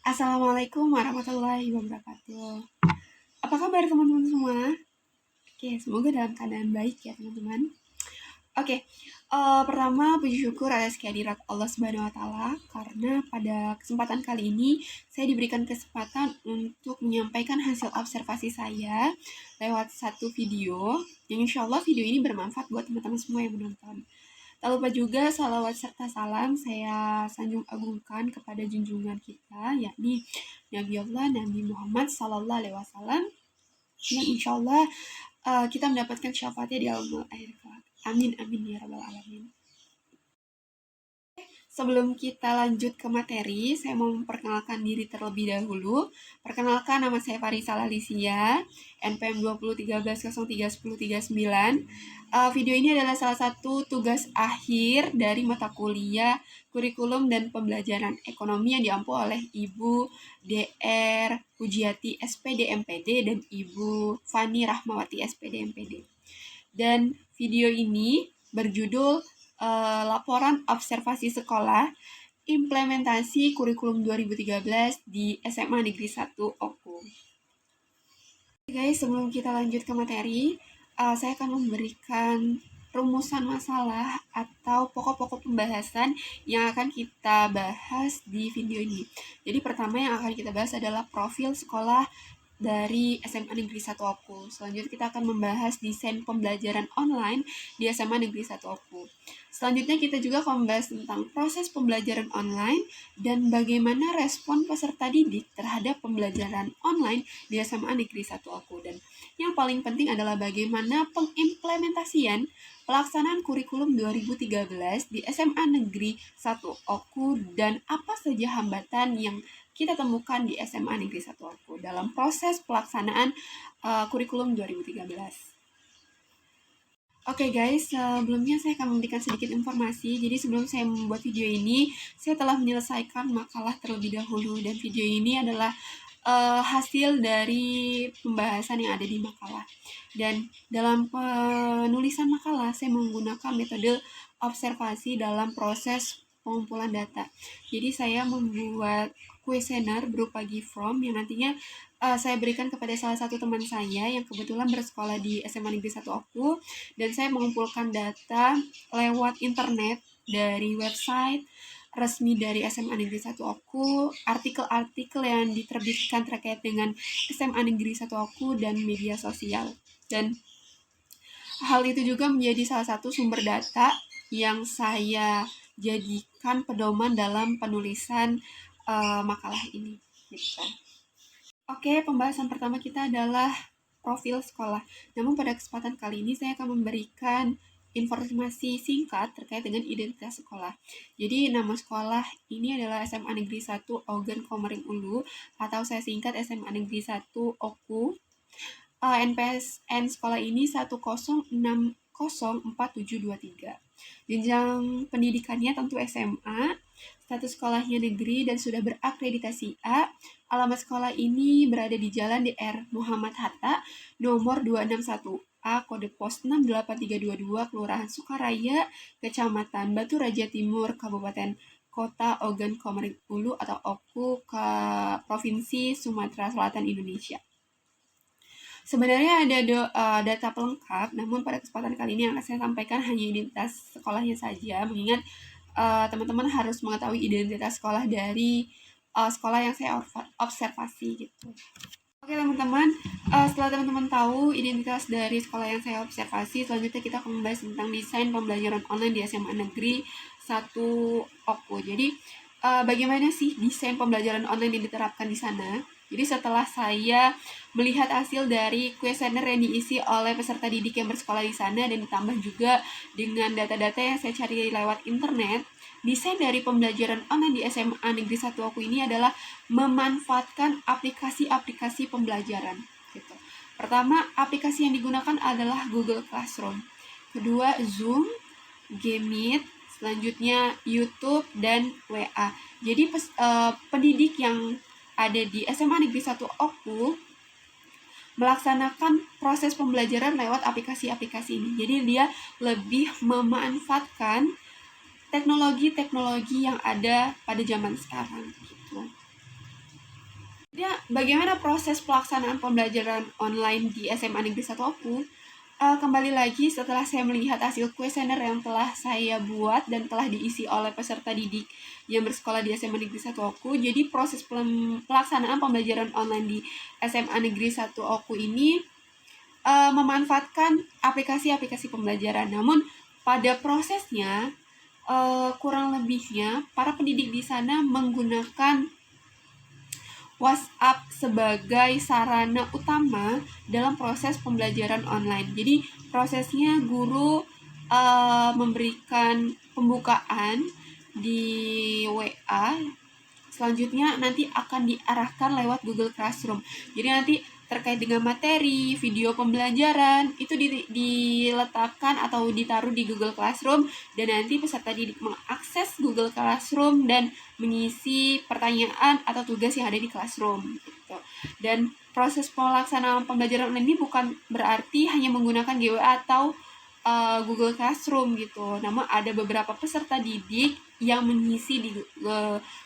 Assalamualaikum warahmatullahi wabarakatuh. Apa kabar teman-teman semua? Oke, semoga dalam keadaan baik ya teman-teman. Oke, pertama puji syukur atas kehadirat Allah Subhanahu wa taala karena pada kesempatan kali ini saya diberikan kesempatan untuk menyampaikan hasil observasi saya lewat satu video yang insya Allah video ini bermanfaat buat teman-teman semua yang menonton. Tak lupa juga salawat serta salam saya sanjung agungkan kepada junjungan kita, yakni Nabi Allah Nabi Muhammad Sallallahu Alaihi Wasallam, yang insya Allah kita mendapatkan syafaatnya di alam akhir kelak. Amin amin ya rabbal alamin. Sebelum kita lanjut ke materi, saya mau memperkenalkan diri terlebih dahulu. Perkenalkan, nama saya Farisa Lalicia, NPM 2013031039. Video ini adalah salah satu tugas akhir dari mata kuliah kurikulum dan pembelajaran ekonomi yang diampu oleh Ibu DR Pujiati SPD MPD dan Ibu Fani Rahmawati SPD MPD. Dan video ini berjudul laporan observasi sekolah implementasi kurikulum 2013 di SMA Negeri 1 Oku. Guys, sebelum kita lanjut ke materi, saya akan memberikan rumusan masalah atau pokok-pokok pembahasan yang akan kita bahas di video ini. Jadi pertama yang akan kita bahas adalah profil sekolah dari SMA Negeri 1 Oku. Selanjutnya kita akan membahas desain pembelajaran online di SMA Negeri 1 Oku. Selanjutnya kita juga akan membahas tentang proses pembelajaran online dan bagaimana respon peserta didik terhadap pembelajaran online di SMA Negeri 1 Oku. Dan yang paling penting adalah bagaimana pengimplementasian pelaksanaan kurikulum 2013 di SMA Negeri 1 Oku dan apa saja hambatan yang kita temukan di SMA Negeri 1 Oku dalam proses pelaksanaan kurikulum 2013. Oke guys, sebelumnya saya akan memberikan sedikit informasi. Jadi sebelum saya membuat video ini, saya telah menyelesaikan makalah terlebih dahulu. Dan video ini adalah hasil dari pembahasan yang ada di makalah. Dan dalam penulisan makalah, saya menggunakan metode observasi dalam proses pengumpulan data. Jadi saya membuat kuesioner berupa give from yang nantinya saya berikan kepada salah satu teman saya yang kebetulan bersekolah di SMA Negeri 1 Oku, dan saya mengumpulkan data lewat internet dari website resmi dari SMA Negeri 1 Oku, artikel-artikel yang diterbitkan terkait dengan SMA Negeri 1 Oku, dan media sosial. Dan hal itu juga menjadi salah satu sumber data yang saya jadikan pedoman dalam penulisan makalah ini. Gitu. Oke, pembahasan pertama kita adalah profil sekolah. Namun pada kesempatan kali ini saya akan memberikan informasi singkat terkait dengan identitas sekolah. Jadi nama sekolah ini adalah SMA Negeri 1 Ogan Komering Ulu, atau saya singkat SMA Negeri 1 Oku. NPSN sekolah ini 1060473. Jenjang pendidikannya tentu SMA, status sekolahnya negeri dan sudah berakreditasi A. Alamat sekolah ini berada di Jalan DR Muhammad Hatta, nomor 261A, kode pos 68322, Kelurahan Sukaraya, Kecamatan Batu Raja Timur, Kabupaten Kota Ogan Komering Ulu atau Oku, ke Provinsi Sumatera Selatan, Indonesia. Sebenarnya ada data pelengkap, namun pada kesempatan kali ini yang akan saya sampaikan hanya identitas sekolahnya saja, mengingat teman-teman harus mengetahui identitas sekolah dari sekolah yang saya observasi gitu. Oke teman-teman, setelah teman-teman tahu identitas dari sekolah yang saya observasi, selanjutnya kita akan membahas tentang desain pembelajaran online di SMA Negeri 1 Oku. Jadi bagaimana sih desain pembelajaran online yang diterapkan di sana? Jadi setelah saya melihat hasil dari kuesioner yang diisi oleh peserta didik yang bersekolah di sana dan ditambah juga dengan data-data yang saya cari lewat internet, desain dari pembelajaran online di SMA Negeri 1 Oku ini adalah memanfaatkan aplikasi-aplikasi pembelajaran. Gitu. Pertama, aplikasi yang digunakan adalah Google Classroom. Kedua, Zoom, Gmeet, selanjutnya YouTube dan WA. Jadi pendidik yang ada di SMA Negeri 1 Oku melaksanakan proses pembelajaran lewat aplikasi-aplikasi ini. Jadi dia lebih memanfaatkan teknologi-teknologi yang ada pada zaman sekarang gitu. Ya, bagaimana proses pelaksanaan pembelajaran online di SMA Negeri 1 Oku? Kembali lagi setelah saya melihat hasil kuesioner yang telah saya buat dan telah diisi oleh peserta didik yang bersekolah di SMA Negeri 1 Oku. Jadi proses pelaksanaan pembelajaran online di SMA Negeri 1 Oku ini memanfaatkan aplikasi-aplikasi pembelajaran. Namun pada prosesnya kurang lebihnya para pendidik di sana menggunakan WhatsApp sebagai sarana utama dalam proses pembelajaran online. Jadi prosesnya guru memberikan pembukaan di WA, selanjutnya nanti akan diarahkan lewat Google Classroom. Jadi nanti terkait dengan materi, video pembelajaran, itu diletakkan atau ditaruh di Google Classroom, dan nanti peserta didik mengakses Google Classroom dan mengisi pertanyaan atau tugas yang ada di Classroom. Gitu. Dan proses pelaksanaan pembelajaran online ini bukan berarti hanya menggunakan GWA atau Google Classroom gitu. Namun ada beberapa peserta didik yang mengisi di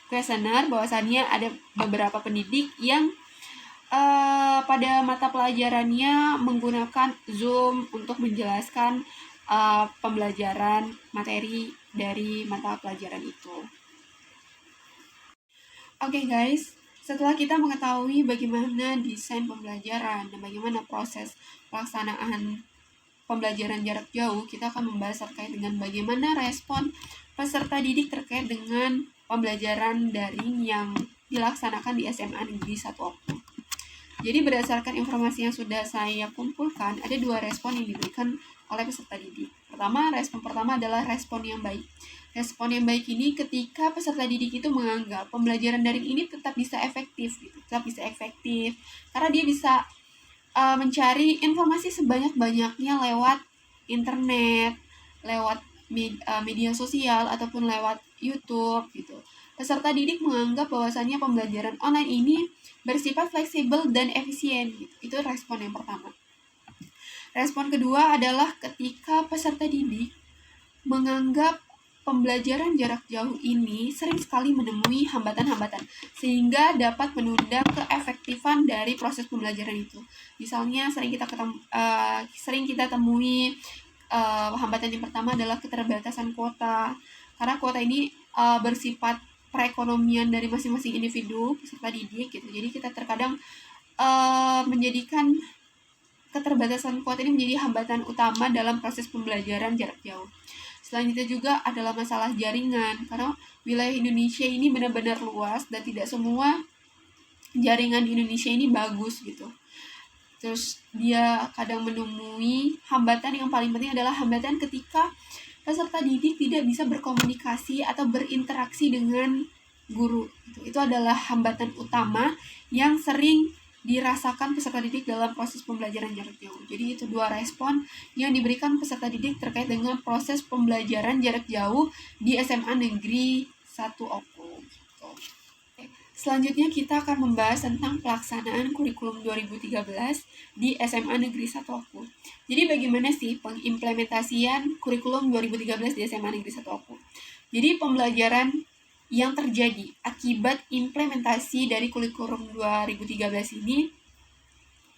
kuesioner bahwasannya ada beberapa pendidik yang pada mata pelajarannya menggunakan Zoom untuk menjelaskan pembelajaran materi dari mata pelajaran itu. Oke guys, setelah kita mengetahui bagaimana desain pembelajaran dan bagaimana proses pelaksanaan pembelajaran jarak jauh, kita akan membahas terkait dengan bagaimana respon peserta didik terkait dengan pembelajaran daring yang dilaksanakan di SMA Negeri 1 Oku. Jadi berdasarkan informasi yang sudah saya kumpulkan, ada 2 respon yang diberikan oleh peserta didik. Respon pertama adalah respon yang baik. Respon yang baik ini ketika peserta didik itu menganggap pembelajaran daring ini tetap bisa efektif, karena dia bisa mencari informasi sebanyak-banyaknya lewat internet, lewat media sosial ataupun lewat YouTube gitu. Peserta didik menganggap bahwasannya pembelajaran online ini bersifat fleksibel dan efisien gitu. Itu respon yang pertama. Respon kedua adalah ketika peserta didik menganggap pembelajaran jarak jauh ini sering sekali menemui hambatan-hambatan sehingga dapat menunda keefektifan dari proses pembelajaran itu. Misalnya sering kita temui hambatan yang pertama adalah keterbatasan kuota. Karena kuota ini bersifat perekonomian dari masing-masing individu peserta didik gitu. Jadi kita terkadang menjadikan keterbatasan kuota ini menjadi hambatan utama dalam proses pembelajaran jarak jauh. Selanjutnya juga adalah masalah jaringan, karena wilayah Indonesia ini benar-benar luas dan tidak semua jaringan di Indonesia ini bagus gitu. Terus dia kadang menemui hambatan yang paling penting adalah hambatan ketika peserta didik tidak bisa berkomunikasi atau berinteraksi dengan guru. Itu adalah hambatan utama yang sering dirasakan peserta didik dalam proses pembelajaran jarak jauh. Jadi itu 2 respon yang diberikan peserta didik terkait dengan proses pembelajaran jarak jauh di SMA Negeri 1 Oku. Selanjutnya kita akan membahas tentang pelaksanaan kurikulum 2013 di SMA Negeri 1 Oku. Jadi bagaimana sih pengimplementasian kurikulum 2013 di SMA Negeri 1 Oku? Jadi pembelajaran yang terjadi akibat implementasi dari kurikulum 2013 ini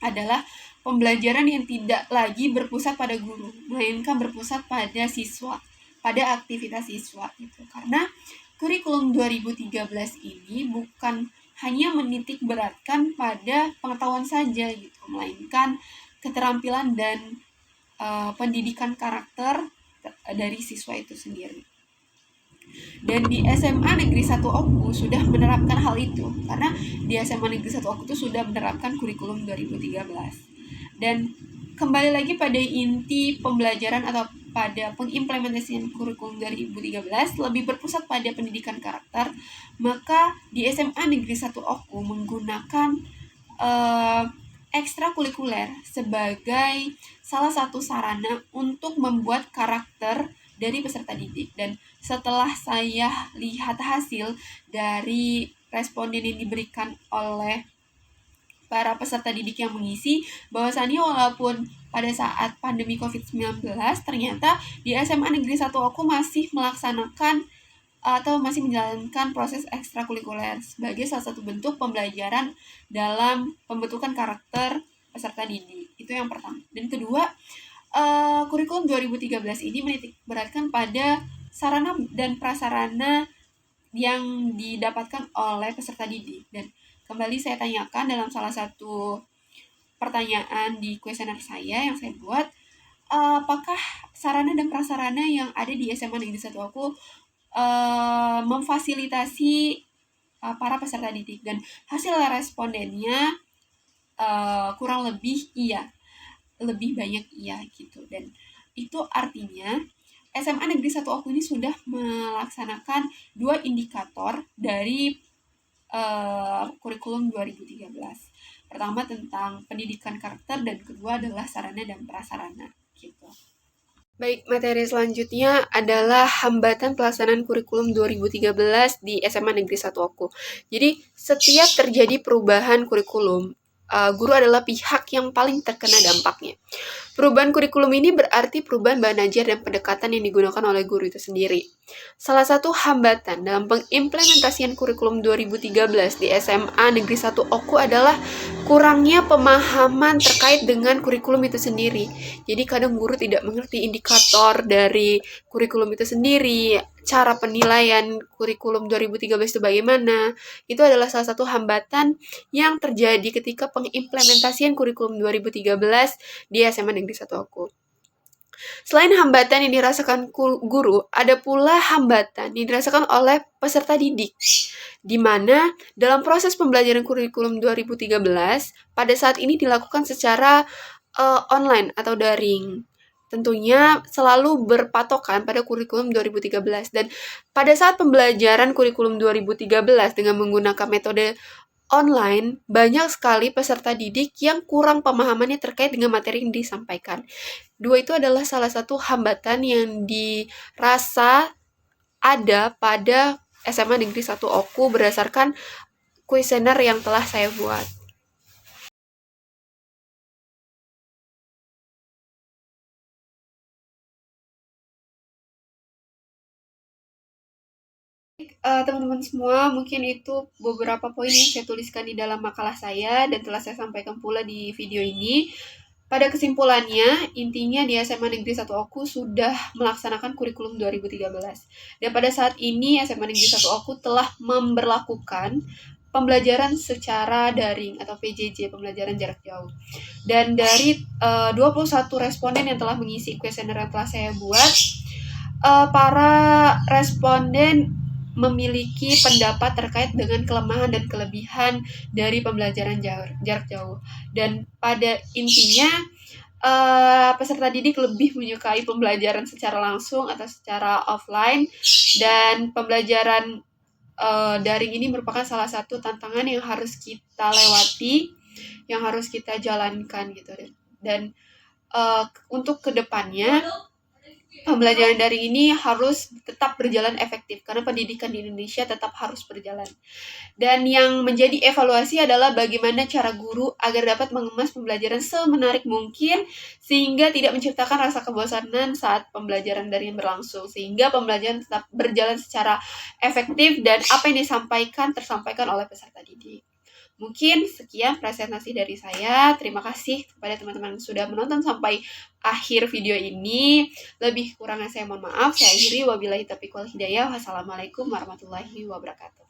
adalah pembelajaran yang tidak lagi berpusat pada guru, melainkan berpusat pada siswa, pada aktivitas siswa gitu. Karena kurikulum 2013 ini bukan hanya menitik beratkan pada pengetahuan saja gitu, melainkan keterampilan dan pendidikan karakter dari siswa itu sendiri. Dan di SMA Negeri 1 Oku sudah menerapkan hal itu, karena di SMA Negeri 1 Oku itu sudah menerapkan kurikulum 2013. Dan kembali lagi pada inti pembelajaran atau pada pengimplementasian kurikulum 2013 lebih berpusat pada pendidikan karakter, maka di SMA Negeri 1 Oku menggunakan ekstrakurikuler sebagai salah satu sarana untuk membuat karakter dari peserta didik. Dan setelah saya lihat hasil dari responden yang diberikan oleh para peserta didik yang mengisi, bahwasannya walaupun pada saat pandemi COVID-19 ternyata di SMA Negeri 1 Oku masih melaksanakan atau masih menjalankan proses ekstrakurikuler sebagai salah satu bentuk pembelajaran dalam pembentukan karakter peserta didik. Itu yang pertama. Dan kedua, kurikulum 2013 ini menitik beratkan pada sarana dan prasarana yang didapatkan oleh peserta didik. Dan kembali saya tanyakan dalam salah satu pertanyaan di kuesioner saya yang saya buat, apakah sarana dan prasarana yang ada di SMA Negeri 1 aku memfasilitasi para peserta didik, dan hasil respondennya kurang lebih iya, lebih banyak iya gitu. Dan itu artinya SMA Negeri 1 aku ini sudah melaksanakan 2 indikator dari kurikulum 2013. Pertama tentang pendidikan karakter, dan kedua adalah sarana dan prasarana gitu. Baik, materi selanjutnya adalah hambatan pelaksanaan kurikulum 2013 di SMA Negeri 1 aku. Jadi, setiap terjadi perubahan kurikulum, guru adalah pihak yang paling terkena dampaknya. Perubahan kurikulum ini berarti perubahan bahan ajar dan pendekatan yang digunakan oleh guru itu sendiri. Salah satu hambatan dalam pengimplementasian kurikulum 2013 di SMA Negeri 1 Oku adalah kurangnya pemahaman terkait dengan kurikulum itu sendiri. Jadi kadang guru tidak mengerti indikator dari kurikulum itu sendiri, cara penilaian kurikulum 2013 itu bagaimana. Itu adalah salah satu hambatan yang terjadi ketika pengimplementasian kurikulum 2013 di SMA Negeri 1 aku. Selain hambatan yang dirasakan guru, ada pula hambatan yang dirasakan oleh peserta didik, di mana dalam proses pembelajaran kurikulum 2013 pada saat ini dilakukan secara online atau daring. Tentunya selalu berpatokan pada kurikulum 2013, dan pada saat pembelajaran kurikulum 2013 dengan menggunakan metode online, banyak sekali peserta didik yang kurang pemahamannya terkait dengan materi yang disampaikan. Dua itu adalah salah satu hambatan yang dirasa ada pada SMA Negeri 1 Oku berdasarkan kuesioner yang telah saya buat. Teman-teman semua, mungkin itu beberapa poin yang saya tuliskan di dalam makalah saya dan telah saya sampaikan pula di video ini. Pada kesimpulannya, intinya di SMA Negeri 1 Oku sudah melaksanakan kurikulum 2013. Dan pada saat ini SMA Negeri 1 Oku telah memberlakukan pembelajaran secara daring atau PJJ, pembelajaran jarak jauh. Dan dari 21 responden yang telah mengisi kuesioner yang telah saya buat, para responden memiliki pendapat terkait dengan kelemahan dan kelebihan dari pembelajaran jarak jauh. Dan pada intinya, peserta didik lebih menyukai pembelajaran secara langsung atau secara offline, dan pembelajaran daring ini merupakan salah satu tantangan yang harus kita lewati, yang harus kita jalankan gitu. Dan untuk kedepannya, pembelajaran daring ini harus tetap berjalan efektif karena pendidikan di Indonesia tetap harus berjalan. Dan yang menjadi evaluasi adalah bagaimana cara guru agar dapat mengemas pembelajaran semenarik mungkin sehingga tidak menciptakan rasa kebosanan saat pembelajaran daring berlangsung, sehingga pembelajaran tetap berjalan secara efektif dan apa yang disampaikan tersampaikan oleh peserta didik. Mungkin sekian presentasi dari saya. Terima kasih kepada teman-teman yang sudah menonton sampai akhir video ini. Lebih kurangnya saya mohon maaf. Saya akhiri, wabillahi taufiq wal hidayah. Wassalamualaikum warahmatullahi wabarakatuh.